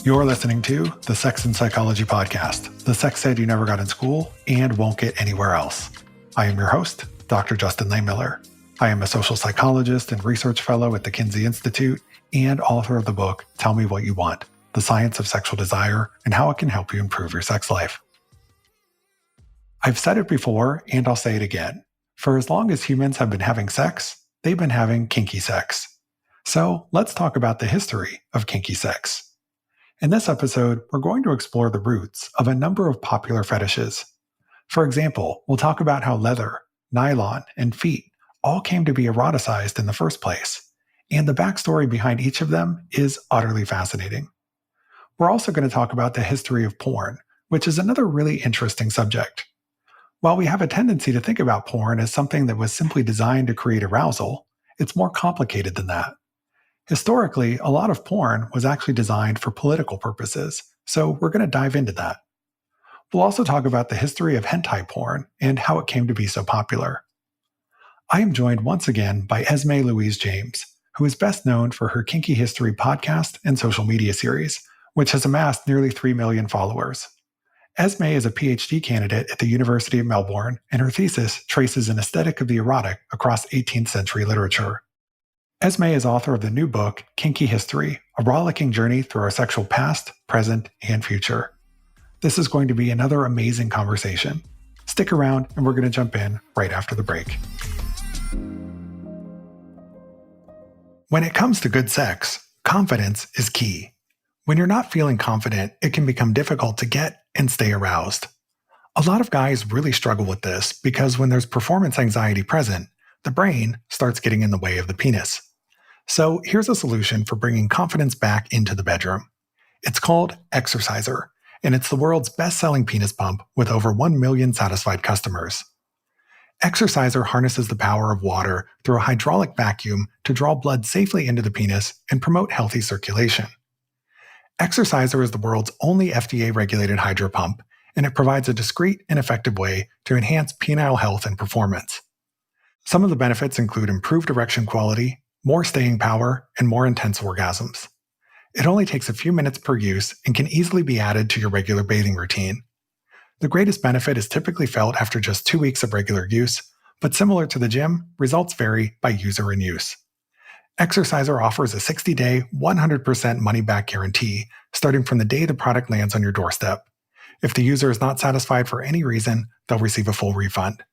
You're listening to the Sex and Psychology Podcast, the sex ed you never got in school and won't get anywhere else. I am your host, Dr. Justin Lehmiller. I am a social psychologist and research fellow at the Kinsey Institute and author of the book, Tell Me What You Want, The Science of Sexual Desire and How It Can Help You Improve Your Sex Life. I've said it before, and I'll say it again. For as long as humans have been having sex, they've been having kinky sex. So let's talk about the history of kinky sex. In this episode, we're going to explore the roots of a number of popular fetishes. For example, we'll talk about how leather, nylon, and feet all came to be eroticized in the first place, and the backstory behind each of them is utterly fascinating. We're also going to talk about the history of porn, which is another really interesting subject. While we have a tendency to think about porn as something that was simply designed to create arousal, it's more complicated than that. Historically, a lot of porn was actually designed for political purposes, so we're going to dive into that. We'll also talk about the history of hentai porn and how it came to be so popular. I am joined once again by Esme Louise James, who is best known for her Kinky History podcast and social media series, which has amassed nearly 3 million followers. Esme is a PhD candidate at the University of Melbourne, and her thesis traces an aesthetic of the erotic across 18th century literature. Esme is author of the new book, Kinky History, a rollicking journey through our sexual past, present, and future. This is going to be another amazing conversation. Stick around, and we're going to jump in right after the break. When it comes to good sex, confidence is key. When you're not feeling confident, it can become difficult to get and stay aroused. A lot of guys really struggle with this because when there's performance anxiety present, the brain starts getting in the way of the penis. So here's a solution for bringing confidence back into the bedroom. It's called Exerciser, and it's the world's best-selling penis pump with over 1 million satisfied customers. Exerciser harnesses the power of water through a hydraulic vacuum to draw blood safely into the penis and promote healthy circulation. Exerciser is the world's only FDA-regulated hydro pump, and it provides a discreet and effective way to enhance penile health and performance. Some of the benefits include improved erection quality, more staying power, and more intense orgasms. It only takes a few minutes per use and can easily be added to your regular bathing routine. The greatest benefit is typically felt after just 2 weeks of regular use, but similar to the gym, results vary by user and use. Exerciser offers a 60-day, 100% money-back guarantee, starting from the day the product lands on your doorstep. If the user is not satisfied for any reason, they'll receive a full refund.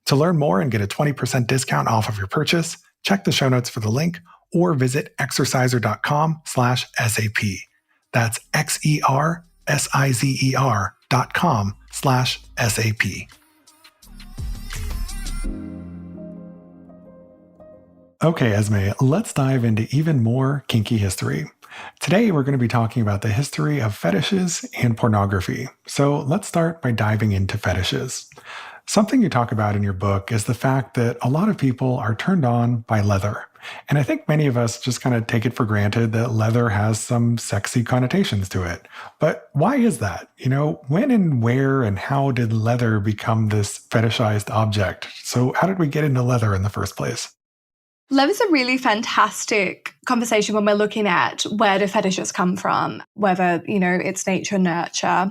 To learn more and get a 20% discount off of your purchase, check the show notes for the link or visit exerciser.com/SAP. That's exerciser.com/SAP. Okay, Esme, let's dive into even more kinky history. Today, we're going to be talking about the history of fetishes and pornography. So let's start by diving into fetishes. Something you talk about in your book is the fact that a lot of people are turned on by leather. And I think many of us just kind of take it for granted that leather has some sexy connotations to it. But why is that? When and where and how did leather become this fetishized object? So how did we get into leather in the first place? Love is a really fantastic conversation when we're looking at where do fetishes come from, whether, it's nature, nurture.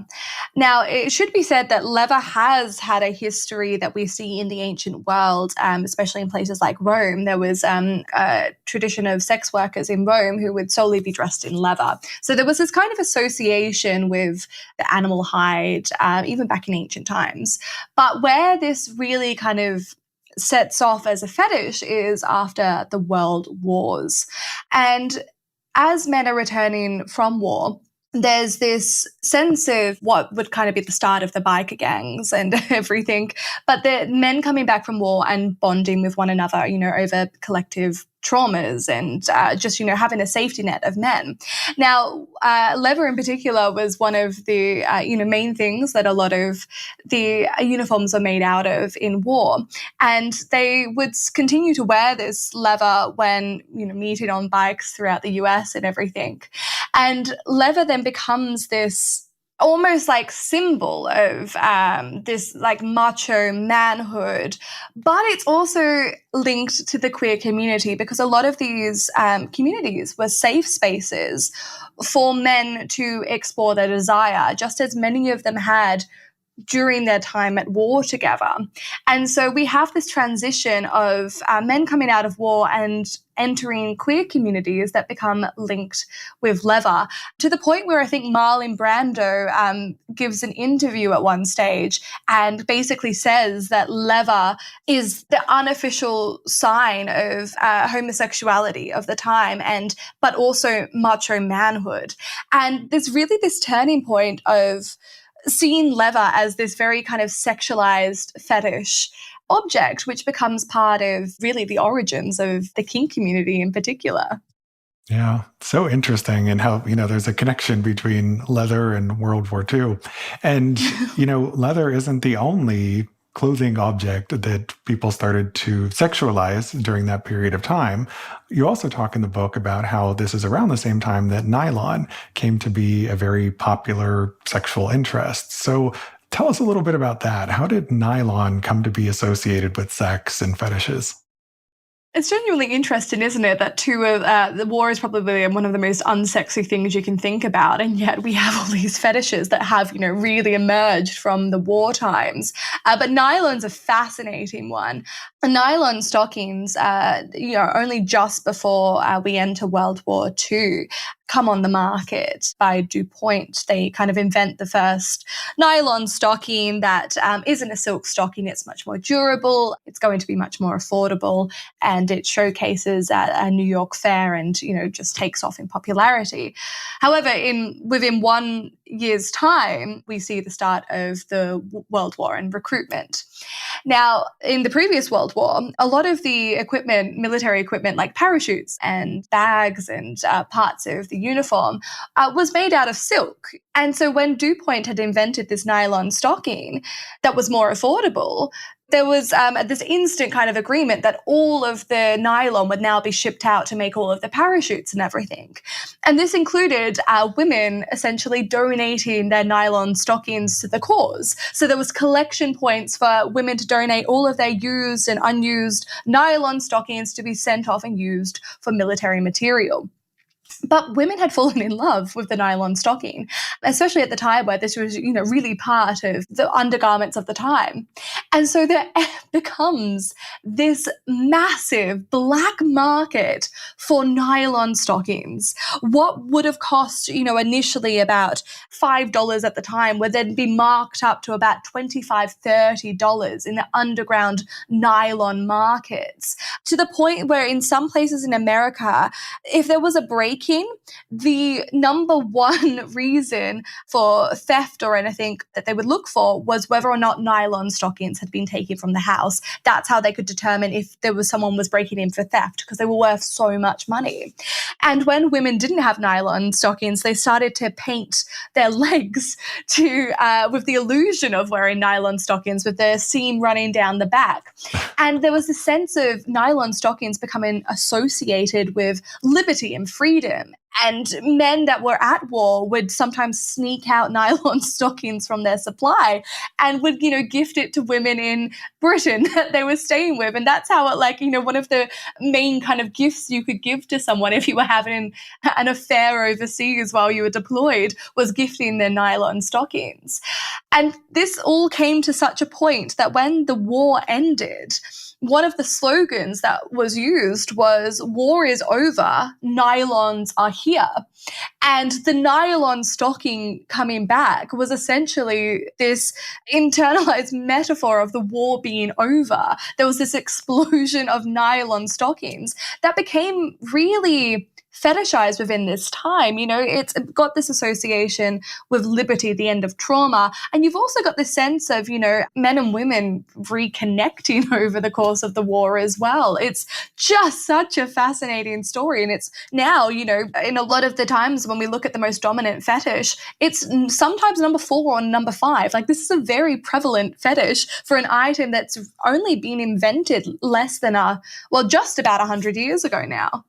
Now, it should be said that leather has had a history that we see in the ancient world, especially in places like Rome. There was a tradition of sex workers in Rome who would solely be dressed in leather. So there was this kind of association with the animal hide, even back in ancient times. But where this really kind of sets off as a fetish is after the world wars. And as men are returning from war, there's this sense of what would kind of be the start of the biker gangs and everything, but the men coming back from war and bonding with one another, over collective traumas and just, having a safety net of men. Now, leather in particular was one of the, main things that a lot of the uniforms are made out of in war. And they would continue to wear this leather when, meeting on bikes throughout the US and everything. And leather then becomes this almost like symbol of this like macho manhood, but it's also linked to the queer community because a lot of these communities were safe spaces for men to explore their desire, just as many of them had during their time at war together. And so we have this transition of men coming out of war and entering queer communities that become linked with leather, to the point where I think Marlon Brando gives an interview at one stage and basically says that leather is the unofficial sign of homosexuality of the time, but also macho manhood. And there's really this turning point of seeing leather as this very kind of sexualized fetish object, which becomes part of really the origins of the kink community in particular. Yeah, so interesting, and how, there's a connection between leather and World War II. And, leather isn't the only clothing object that people started to sexualize during that period of time. You also talk in the book about how this is around the same time that nylon came to be a very popular sexual interest. So tell us a little bit about that. How did nylon come to be associated with sex and fetishes? It's genuinely interesting, isn't it, that the war is probably one of the most unsexy things you can think about, and yet we have all these fetishes that have, really emerged from the war times. But nylon's a fascinating one. Nylon stockings, only just before we enter World War II, come on the market by DuPont. They kind of invent the first nylon stocking that isn't a silk stocking. It's much more durable. It's going to be much more affordable, and it showcases at a New York fair and, just takes off in popularity. However, within 1 year's time, we see the start of the World War and recruitment. Now, in the previous World War, a lot of the equipment, military equipment like parachutes and bags and parts of the uniform was made out of silk. And so when DuPont had invented this nylon stocking that was more affordable, there was this instant kind of agreement that all of the nylon would now be shipped out to make all of the parachutes and everything. And this included women essentially donating their nylon stockings to the cause. So there was collection points for women to donate all of their used and unused nylon stockings to be sent off and used for military material. But women had fallen in love with the nylon stocking, especially at the time where this was, really part of the undergarments of the time. And so there becomes this massive black market for nylon stockings. What would have cost, initially about $5 at the time would then be marked up to about $25, $30 in the underground nylon markets, to the point where in some places in America, if there was a break-in, the number one reason for theft or anything that they would look for was whether or not nylon stockings had been taken from the house. That's how they could determine if someone was breaking in for theft, because they were worth so much money. And when women didn't have nylon stockings, they started to paint their legs with the illusion of wearing nylon stockings with the seam running down the back. And there was a sense of nylon stockings becoming associated with liberty and freedom. And men that were at war would sometimes sneak out nylon stockings from their supply and would, gift it to women in Britain that they were staying with. And that's how one of the main kind of gifts you could give to someone if you were having an affair overseas while you were deployed was gifting their nylon stockings. And this all came to such a point that when the war ended, one of the slogans that was used was, "War is over, nylons are here." And the nylon stocking coming back was essentially this internalized metaphor of the war being over. There was this explosion of nylon stockings that became really fetishized within this time. It's got this association with liberty, the end of trauma. And you've also got this sense of, men and women reconnecting over the course of the war as well. It's just such a fascinating story. And it's now, in a lot of the times when we look at the most dominant fetish, it's sometimes number 4 or number 5. This is a very prevalent fetish for an item that's only been invented just about 100 years ago now.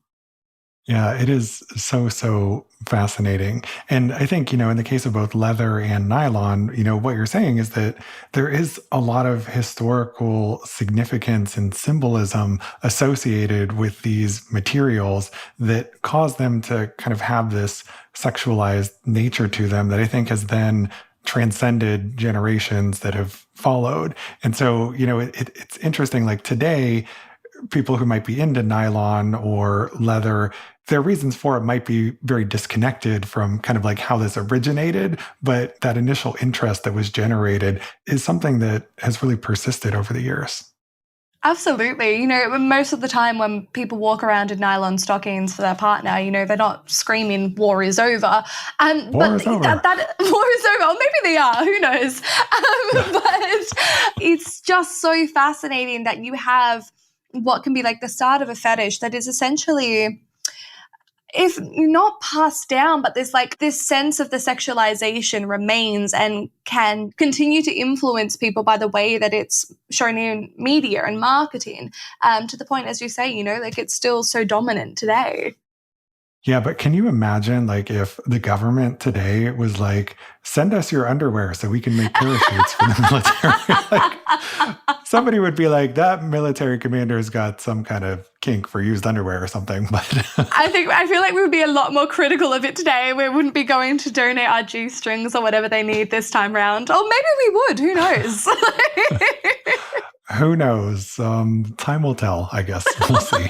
Yeah, it is so fascinating. And I think, in the case of both leather and nylon, what you're saying is that there is a lot of historical significance and symbolism associated with these materials that cause them to kind of have this sexualized nature to them that I think has then transcended generations that have followed. And so, it's interesting, like today, people who might be into nylon or leather, their reasons for it might be very disconnected from kind of like how this originated. But that initial interest that was generated is something that has really persisted over the years. Absolutely. Most of the time when people walk around in nylon stockings for their partner, they're not screaming war is over. War But is over. that war is over. Or maybe they are, who knows? But it's just so fascinating that you have what can be like the start of a fetish that is essentially, if not passed down, but this sense of the sexualization remains and can continue to influence people by the way that it's shown in media and marketing, to the point, as you say, it's still so dominant today. Yeah, but can you imagine like if the government today was like, send us your underwear so we can make parachutes for the military? Like, somebody would be like, that military commander's got some kind of kink for used underwear or something. But I feel like we would be a lot more critical of it today. We wouldn't be going to donate our G-strings or whatever they need this time round. Or maybe we would, who knows? Who knows? Time will tell, I guess. We'll see.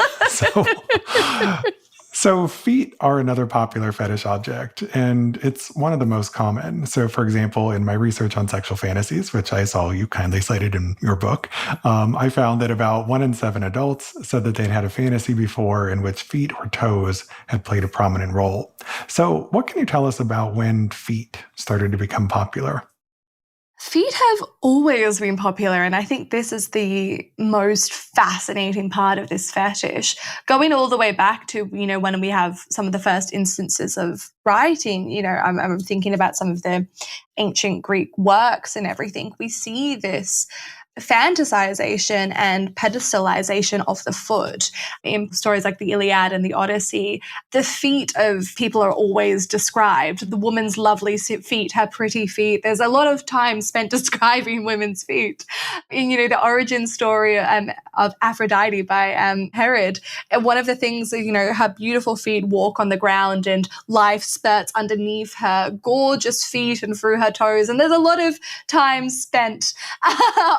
So feet are another popular fetish object, and it's one of the most common. So, for example, in my research on sexual fantasies, which I saw you kindly cited in your book, I found that about 1 in 7 adults said that they'd had a fantasy before in which feet or toes had played a prominent role. So what can you tell us about when feet started to become popular? Feet have always been popular, and I think this is the most fascinating part of this fetish. Going all the way back to, when we have some of the first instances of writing, I'm thinking about some of the ancient Greek works and everything. We see this fantasization and pedestalization of the foot. In stories like the Iliad and the Odyssey, the feet of people are always described. The woman's lovely feet, her pretty feet. There's a lot of time spent describing women's feet. In, the origin story of Aphrodite by Herod, and one of the things, her beautiful feet walk on the ground and life spurts underneath her gorgeous feet and through her toes. And there's a lot of time spent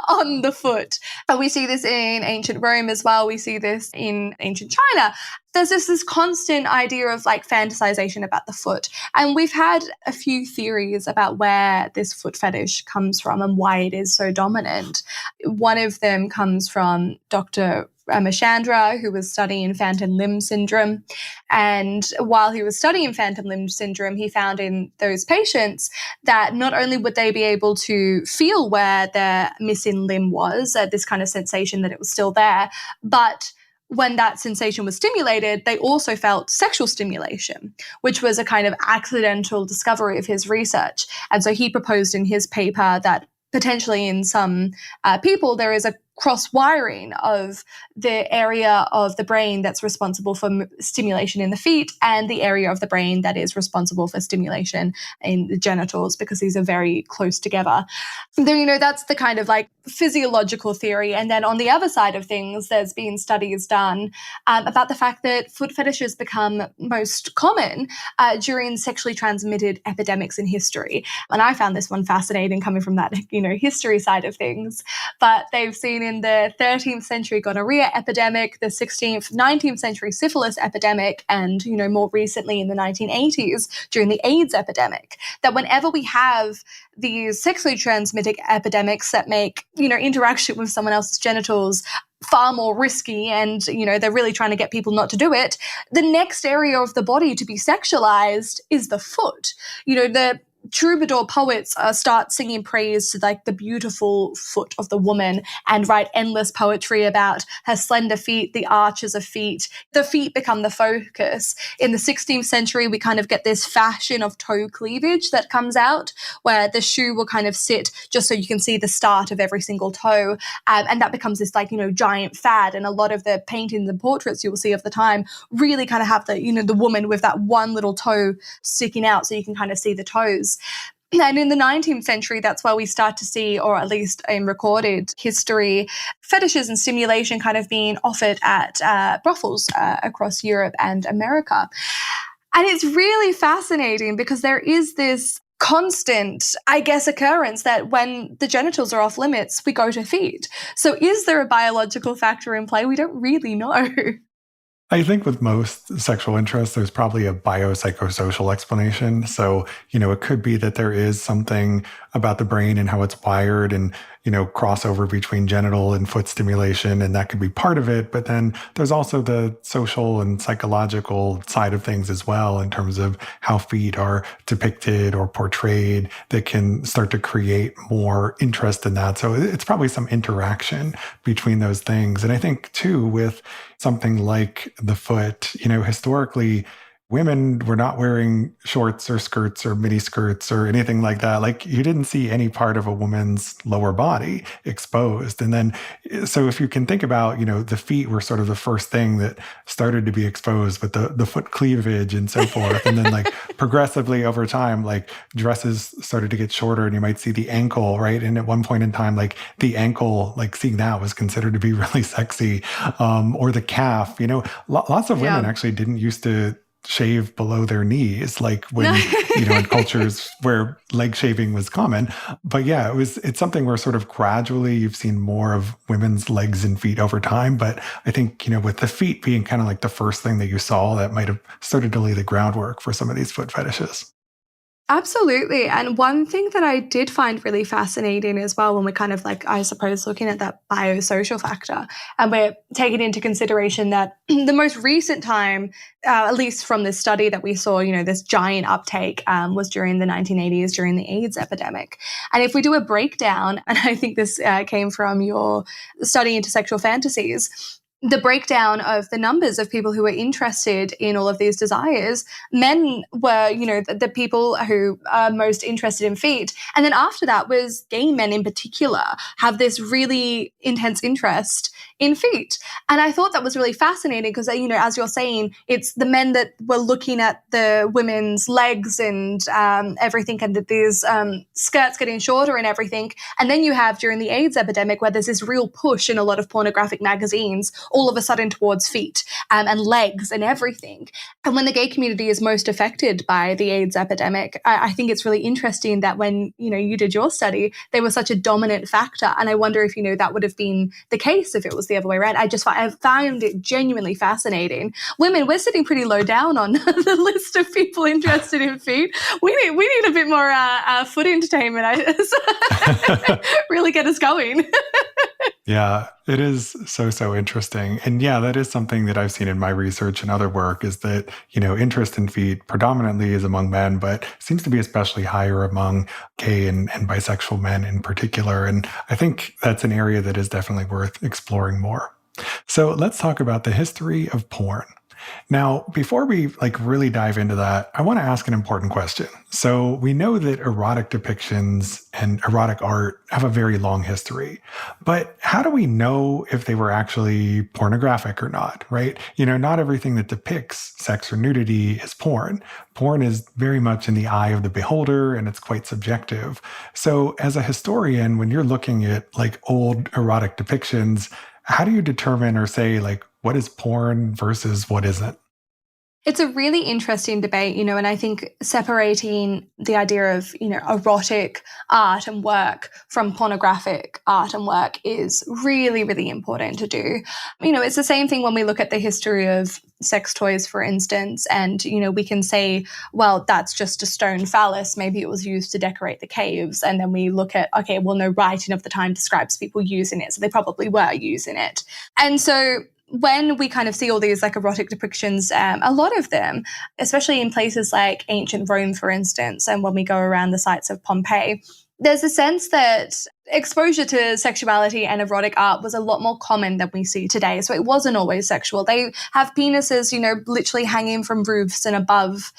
on the foot. And we see this in ancient Rome as well. We see this in ancient China. There's this constant idea of like fantasization about the foot. And we've had a few theories about where this foot fetish comes from and why it is so dominant. One of them comes from Dr. Ramashandra, who was studying phantom limb syndrome. And while he was studying phantom limb syndrome, he found in those patients that not only would they be able to feel where their missing limb was, this kind of sensation that it was still there, but when that sensation was stimulated, they also felt sexual stimulation, which was a kind of accidental discovery of his research. And so he proposed in his paper that potentially in some people, there is a cross-wiring of the area of the brain that's responsible for stimulation in the feet and the area of the brain that is responsible for stimulation in the genitals, because these are very close together. Then, that's the kind of like physiological theory. And then on the other side of things, there's been studies done about the fact that foot fetishes become most common during sexually transmitted epidemics in history. And I found this one fascinating coming from that, history side of things. But they've seen in the 13th century gonorrhea epidemic, the 16th, 19th century syphilis epidemic, and, more recently in the 1980s during the AIDS epidemic, that whenever we have these sexually transmitted epidemics that make, interaction with someone else's genitals far more risky and, they're really trying to get people not to do it, the next area of the body to be sexualized is the foot. The troubadour poets start singing praise to like the beautiful foot of the woman and write endless poetry about her slender feet, the arches of feet. The feet become the focus. In the 16th century, we kind of get this fashion of toe cleavage that comes out, where the shoe will kind of sit just so you can see the start of every single toe. And that becomes this like, giant fad. And a lot of the paintings and portraits you will see of the time really kind of have the woman with that one little toe sticking out so you can kind of see the toes. And in the 19th century, that's where we start to see, or at least in recorded history, fetishes and stimulation kind of being offered at brothels across Europe and America. And it's really fascinating because there is this constant, occurrence that when the genitals are off limits, we go to feet. So is there a biological factor in play? We don't really know. I think with most sexual interests, there's probably a biopsychosocial explanation. So, it could be that there is something about the brain and how it's wired and, crossover between genital and foot stimulation, and that could be part of it. But then there's also the social and psychological side of things as well, in terms of how feet are depicted or portrayed that can start to create more interest in that. So it's probably some interaction between those things. And I think too, with something like the foot, historically, women were not wearing shorts or skirts or mini skirts or anything like that. Like, you didn't see any part of a woman's lower body exposed. And then, so if you can think about, the feet were sort of the first thing that started to be exposed with the foot cleavage and so forth. And then like progressively over time, like dresses started to get shorter and you might see the ankle, right? And at one point in time, like the ankle, like seeing that was considered to be really sexy, or the calf, lots of women actually didn't used to shave below their knees, like when, in cultures where leg shaving was common. But yeah, it's something where sort of gradually you've seen more of women's legs and feet over time. But I think, with the feet being kind of like the first thing that you saw, that might have started to lay the groundwork for some of these foot fetishes. Absolutely. And one thing that I did find really fascinating as well, when we're kind of like, I suppose, looking at that biosocial factor, and we're taking into consideration that the most recent time, at least from this study that we saw, this giant uptake was during the 1980s, during the AIDS epidemic. And if we do a breakdown, and I think this came from your study into sexual fantasies, the breakdown of the numbers of people who were interested in all of these desires, men were, the people who are most interested in feet. And then after that was gay men in particular have this really intense interest in feet. And I thought that was really fascinating because, as you're saying, it's the men that were looking at the women's legs and everything, and these skirts getting shorter and everything. And then you have during the AIDS epidemic where there's this real push in a lot of pornographic magazines all of a sudden towards feet and legs and everything. And when the gay community is most affected by the AIDS epidemic, I think it's really interesting that when, you did your study, they were such a dominant factor. And I wonder if, that would have been the case if it was the other way around. I found it genuinely fascinating. Women, we're sitting pretty low down on the list of people interested in feet. We need a bit more foot entertainment. Really get us going. Yeah, it is so interesting. And yeah, that is something that I've seen in my research and other work, is that, interest in feet predominantly is among men, but seems to be especially higher among gay and bisexual men in particular. And I think that's an area that is definitely worth exploring more. So let's talk about the history of porn. Now, before we really dive into that, I want to ask an important question. So we know that erotic depictions and erotic art have a very long history, but how do we know if they were actually pornographic or not, right? Not everything that depicts sex or nudity is porn. Porn is very much in the eye of the beholder, and it's quite subjective. So as a historian, when you're looking at old erotic depictions, how do you determine or say what is porn versus what isn't? It's a really interesting debate, and I think separating the idea of, erotic art and work from pornographic art and work is really, really important to do. It's the same thing when we look at the history of sex toys, for instance, and, we can say, well, that's just a stone phallus. Maybe it was used to decorate the caves. And then we look at, okay, well, no writing of the time describes people using it. So they probably were using it. And so when we kind of see all these like erotic depictions, a lot of them, especially in places like ancient Rome, for instance, and when we go around the sites of Pompeii, there's a sense that exposure to sexuality and erotic art was a lot more common than we see today. So it wasn't always sexual. They have penises, literally hanging from roofs and above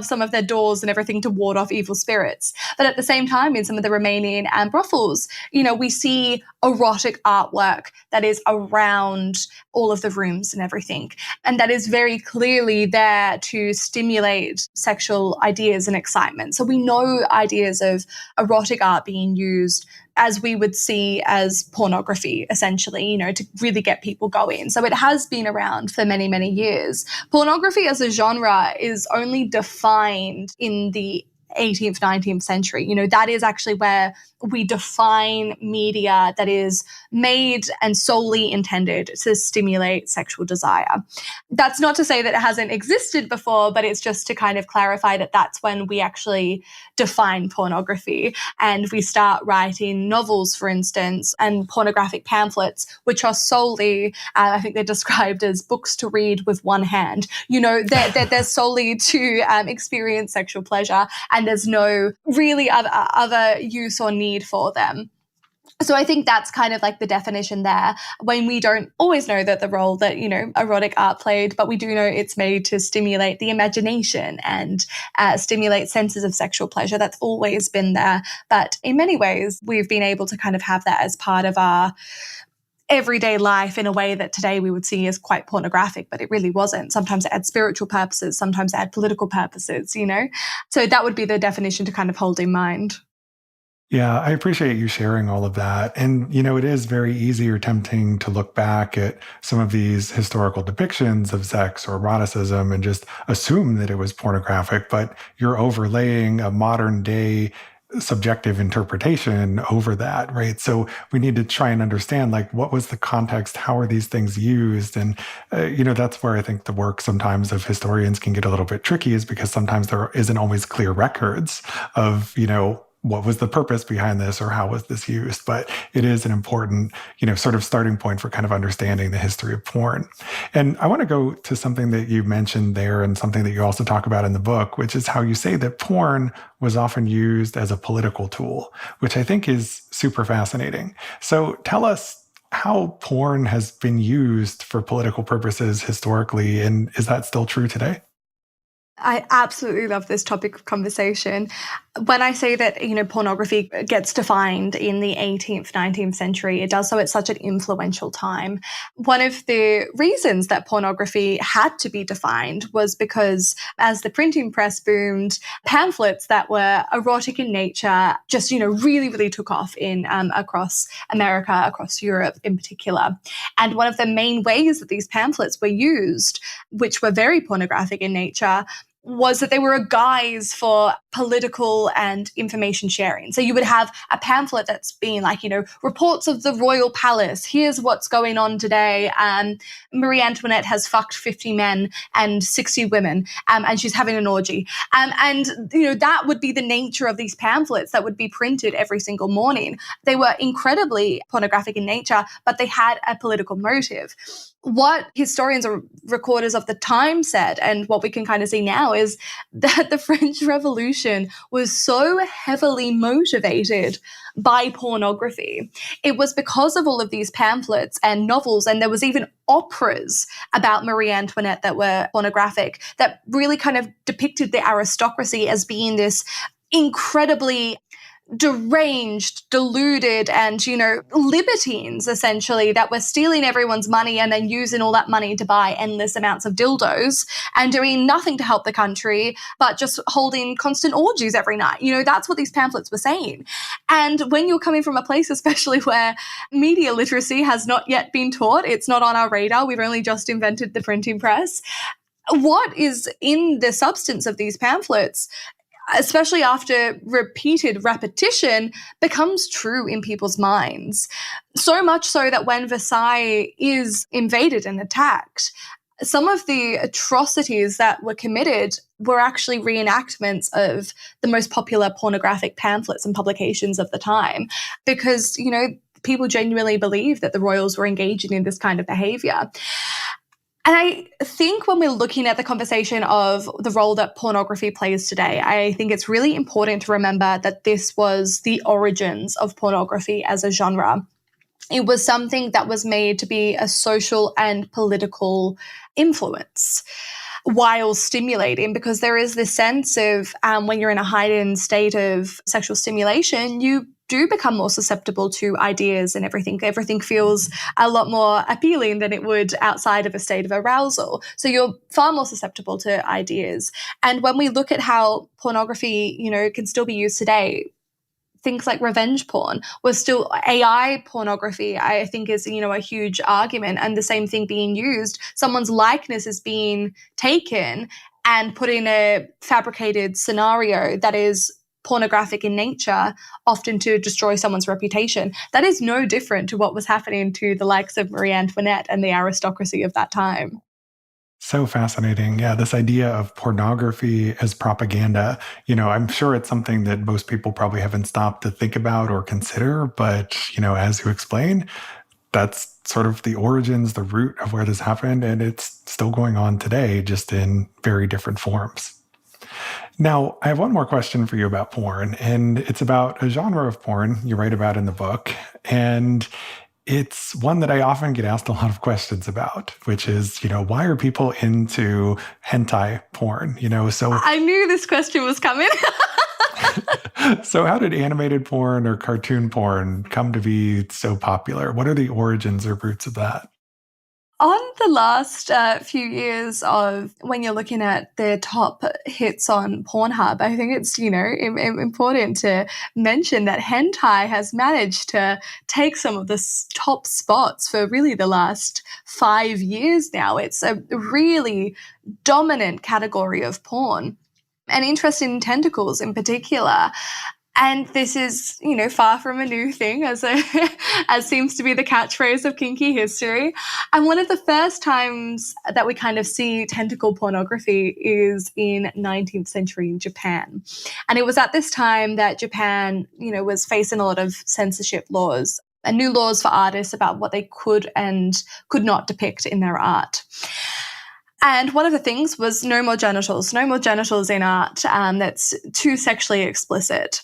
some of their doors and everything to ward off evil spirits. But at the same time, in some of the Romanian brothels, we see erotic artwork that is around all of the rooms and everything. And that is very clearly there to stimulate sexual ideas and excitement. So we know ideas of erotic art being used as we would see as pornography, essentially, to really get people going. So it has been around for many, many years. Pornography as a genre is only defined in the 18th, 19th century. That is actually where we define media that is made and solely intended to stimulate sexual desire. That's not to say that it hasn't existed before, but it's just to kind of clarify that that's when we actually define pornography. And we start writing novels, for instance, and pornographic pamphlets, which are solely, I think they're described as books to read with one hand. They're solely to experience sexual pleasure, and there's no really other use or need for them. So I think that's kind of like the definition there, when we don't always know that the role that, erotic art played, but we do know it's made to stimulate the imagination and stimulate senses of sexual pleasure. That's always been there. But in many ways, we've been able to kind of have that as part of our everyday life in a way that today we would see as quite pornographic, but it really wasn't. Sometimes it had spiritual purposes, sometimes it had political purposes, So that would be the definition to kind of hold in mind. Yeah, I appreciate you sharing all of that. And, it is very easy or tempting to look back at some of these historical depictions of sex or eroticism and just assume that it was pornographic, but you're overlaying a modern day subjective interpretation over that, right? So we need to try and understand, like, what was the context? How are these things used? And, that's where I think the work sometimes of historians can get a little bit tricky, is because sometimes there isn't always clear records of, what was the purpose behind this or how was this used? But it is an important, sort of starting point for kind of understanding the history of porn. And I want to go to something that you mentioned there and something that you also talk about in the book, which is how you say that porn was often used as a political tool, which I think is super fascinating. So tell us how porn has been used for political purposes historically, and is that still true today? I absolutely love this topic of conversation. When I say that, pornography gets defined in the 18th, 19th century, it does so at such an influential time. One of the reasons that pornography had to be defined was because as the printing press boomed, pamphlets that were erotic in nature just, really, really took off in across America, across Europe in particular. And one of the main ways that these pamphlets were used, which were very pornographic in nature, was that they were a guise for political and information sharing. So you would have a pamphlet that's being like, reports of the royal palace. Here's what's going on today. Marie Antoinette has fucked 50 men and 60 women, and she's having an orgy. And that would be the nature of these pamphlets that would be printed every single morning. They were incredibly pornographic in nature, but they had a political motive. What historians or recorders of the time said, and what we can kind of see now, is that the French Revolution was so heavily motivated by pornography. It was because of all of these pamphlets and novels, and there was even operas about Marie Antoinette that were pornographic, that really kind of depicted the aristocracy as being this incredibly deranged, deluded, and, libertines, essentially, that were stealing everyone's money and then using all that money to buy endless amounts of dildos and doing nothing to help the country, but just holding constant orgies every night. That's what these pamphlets were saying. And when you're coming from a place, especially where media literacy has not yet been taught, it's not on our radar, we've only just invented the printing press, what is in the substance of these pamphlets, especially after repeated repetition, becomes true in people's minds. So much so that when Versailles is invaded and attacked, some of the atrocities that were committed were actually reenactments of the most popular pornographic pamphlets and publications of the time. Because, people genuinely believe that the royals were engaging in this kind of behavior. And I think when we're looking at the conversation of the role that pornography plays today, I think it's really important to remember that this was the origins of pornography as a genre. It was something that was made to be a social and political influence while stimulating, because there is this sense of when you're in a heightened state of sexual stimulation, you do become more susceptible to ideas and everything. Everything feels a lot more appealing than it would outside of a state of arousal. So you're far more susceptible to ideas. And when we look at how pornography, can still be used today, things like revenge porn was still AI pornography, I think is, a huge argument. And the same thing being used, someone's likeness is being taken and put in a fabricated scenario that is pornographic in nature, often to destroy someone's reputation. That is no different to what was happening to the likes of Marie Antoinette and the aristocracy of that time. So fascinating. Yeah, this idea of pornography as propaganda, I'm sure it's something that most people probably haven't stopped to think about or consider. But, as you explain, that's sort of the origins, the root of where this happened. And it's still going on today, just in very different forms. Now, I have one more question for you about porn, and it's about a genre of porn you write about in the book. And it's one that I often get asked a lot of questions about, which is, why are people into hentai porn? So I knew this question was coming. So how did animated porn or cartoon porn come to be so popular? What are the origins or roots of that? On the last few years of when you're looking at the top hits on Pornhub, I think it's, important to mention that hentai has managed to take some of the top spots for really the last 5 years now. It's a really dominant category of porn, and interest in tentacles in particular. And this is, far from a new thing, as seems to be the catchphrase of kinky history. And one of the first times that we kind of see tentacle pornography is in 19th century Japan. And it was at this time that Japan, was facing a lot of censorship laws and new laws for artists about what they could and could not depict in their art. And one of the things was no more genitals in art that's too sexually explicit.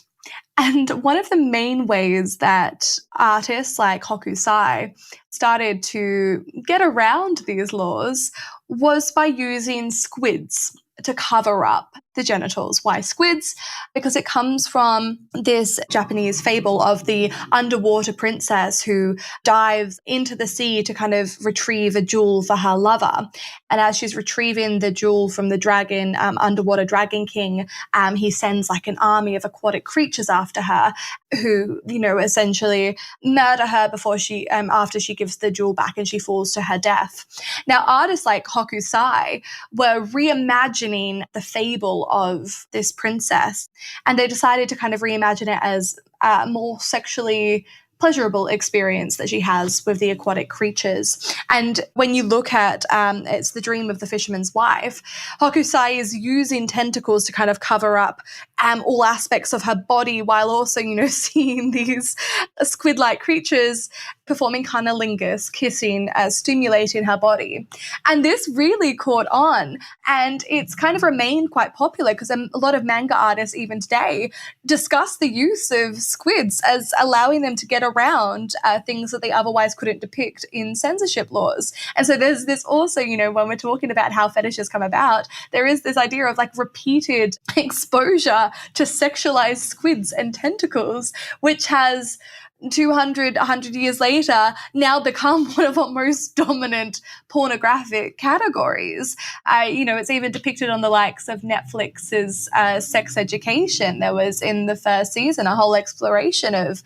And one of the main ways that artists like Hokusai started to get around these laws was by using squids to cover up the genitals. Why squids? Because it comes from this Japanese fable of the underwater princess who dives into the sea to kind of retrieve a jewel for her lover. And as she's retrieving the jewel from the dragon, underwater dragon king, he sends like an army of aquatic creatures after her who, essentially murder her before she, after she gives the jewel back and she falls to her death. Now, artists like Hokusai were reimagining the fable of this princess, and they decided to kind of reimagine it as a more sexually pleasurable experience that she has with the aquatic creatures. And when you look at it's the dream of the fisherman's wife, Hokusai is using tentacles to kind of cover up all aspects of her body while also, seeing these squid-like creatures performing cunnilingus, kissing, stimulating her body. And this really caught on, and it's kind of remained quite popular because a lot of manga artists even today discuss the use of squids as allowing them to get around things that they otherwise couldn't depict in censorship laws. And so there's this also, when we're talking about how fetishes come about, there is this idea of like repeated exposure to sexualized squids and tentacles, which has 100 years later now become one of our most dominant pornographic categories. It's even depicted on the likes of Netflix's Sex Education. There was in the first season a whole exploration of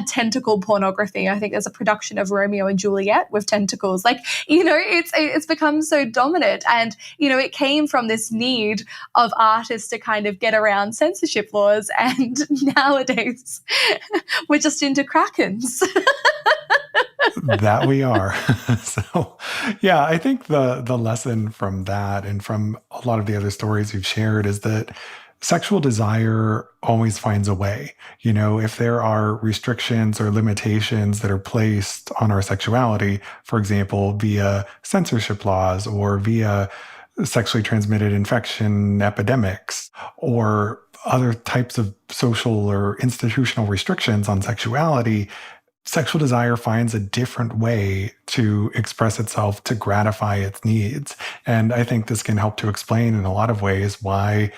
tentacle pornography. I think there's a production of Romeo and Juliet with tentacles. It's become so dominant, and it came from this need of artists to kind of get around censorship laws, and nowadays we're just into Krakens. That we are. So, yeah, I think the lesson from that and from a lot of the other stories you've shared is that Sexual desire always finds a way. If there are restrictions or limitations that are placed on our sexuality, for example, via censorship laws or via sexually transmitted infection epidemics or other types of social or institutional restrictions on sexuality, sexual desire finds a different way to express itself to gratify its needs. And I think this can help to explain in a lot of ways why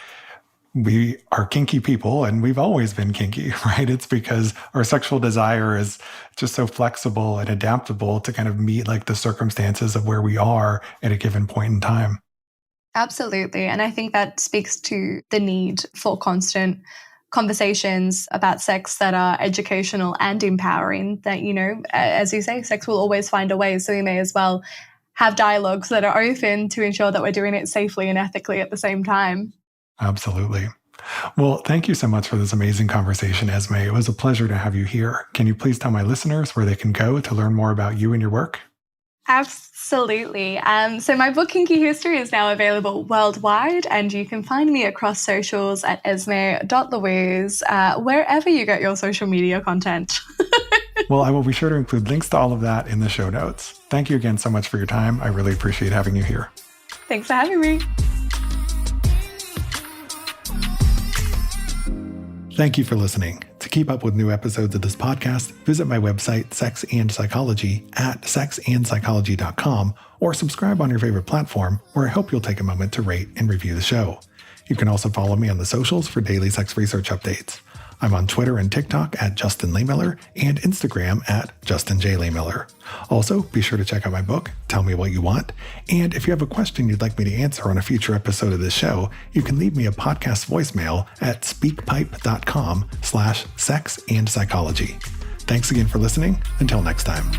we are kinky people, and we've always been kinky, right? It's because our sexual desire is just so flexible and adaptable to kind of meet like the circumstances of where we are at a given point in time. Absolutely. And I think that speaks to the need for constant conversations about sex that are educational and empowering, that, as you say, sex will always find a way. So we may as well have dialogues that are open to ensure that we're doing it safely and ethically at the same time. Absolutely. Well, thank you so much for this amazing conversation, Esme. It was a pleasure to have you here. Can you please tell my listeners where they can go to learn more about you and your work? Absolutely. So my book, Kinky History, is now available worldwide, and you can find me across socials at esme.louise, wherever you get your social media content. Well, I will be sure to include links to all of that in the show notes. Thank you again so much for your time. I really appreciate having you here. Thanks for having me. Thank you for listening. To keep up with new episodes of this podcast, visit my website, Sex and Psychology, at sexandpsychology.com, or subscribe on your favorite platform, where I hope you'll take a moment to rate and review the show. You can also follow me on the socials for daily sex research updates. I'm on Twitter and TikTok at Justin Lehmiller and Instagram at Justin J. Lehmiller. Also, be sure to check out my book, Tell Me What You Want. And if you have a question you'd like me to answer on a future episode of this show, you can leave me a podcast voicemail at speakpipe.com/sexandpsychology. Thanks again for listening. Until next time.